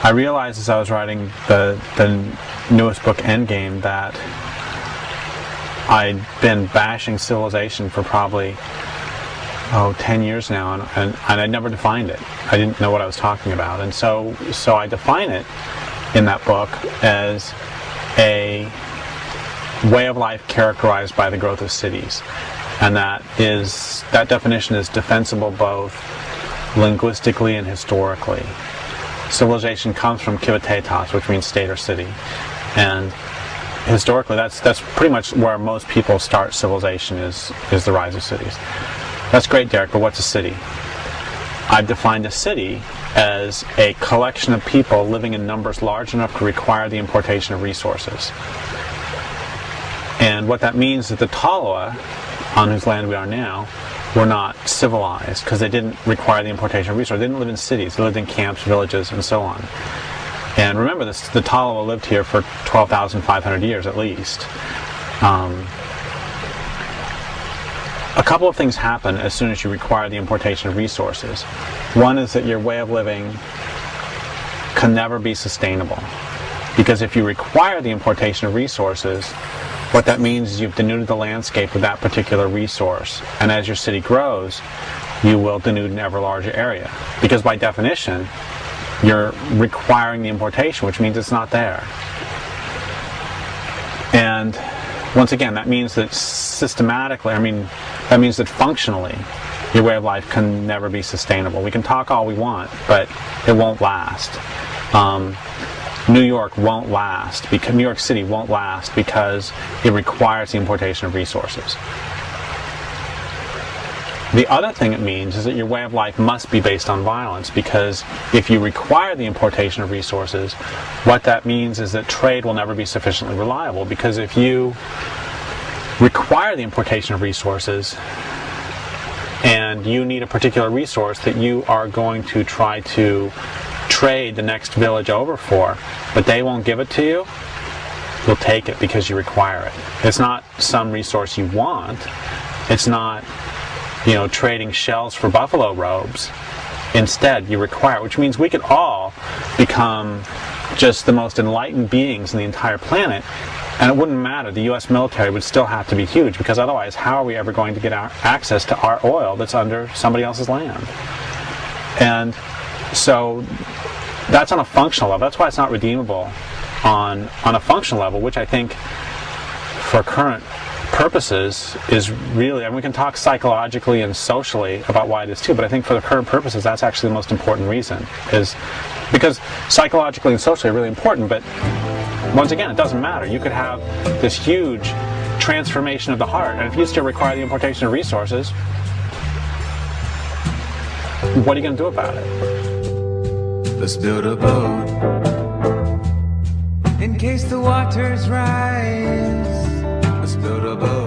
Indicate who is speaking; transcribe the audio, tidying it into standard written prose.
Speaker 1: I realized as I was writing the newest book, Endgame, that I'd been bashing civilization for probably 10 years now, and I never defined it. I didn't know what I was talking about, and so I define it in that book as a way of life characterized by the growth of cities, and that definition is defensible both linguistically and historically. Civilization comes from kivitetas, which means state or city, and historically that's pretty much where most people start civilization, is the rise of cities. That's great, Derek, but what's a city? I've defined a city as a collection of people living in numbers large enough to require the importation of resources. And what that means is the Taloa, on whose land we are now, were not civilized because they didn't require the importation of resources. They didn't live in cities. They lived in camps, villages, and so on. And remember, the Taloa lived here for 12,500 years at least. A couple of things happen as soon as you require the importation of resources. One is that your way of living can never be sustainable, because if you require the importation of resources, what that means is you've denuded the landscape of that particular resource, and as your city grows, you will denude an ever larger area, because by definition you're requiring the importation, which means it's not there. And once again, that means that systematically, that means that functionally, your way of life can never be sustainable. We can talk all we want, but it won't last. New York won't last, because New York City won't last because it requires the importation of resources. The other thing it means is that your way of life must be based on violence, because if you require the importation of resources, what that means is that trade will never be sufficiently reliable, because if you require the importation of resources and you need a particular resource that you are going to try to trade the next village over for, but they won't give it to you, you'll take it because you require it. It's not some resource you want. It's not, trading shells for buffalo robes. Instead, you require it, which means we could all become just the most enlightened beings in the entire planet, and it wouldn't matter. The U.S. military would still have to be huge, because otherwise, how are we ever going to get our access to our oil that's under somebody else's land? And so that's on a functional level. That's why it's not redeemable on a functional level, which I think for current purposes is really, we can talk psychologically and socially about why it is too, but I think for the current purposes that's actually the most important reason, is because psychologically and socially are really important, but once again, it doesn't matter. You could have this huge transformation of the heart, and if you still require the importation of resources, what are you going to do about it?
Speaker 2: Let's build a boat in case the waters rise. Let's build a boat.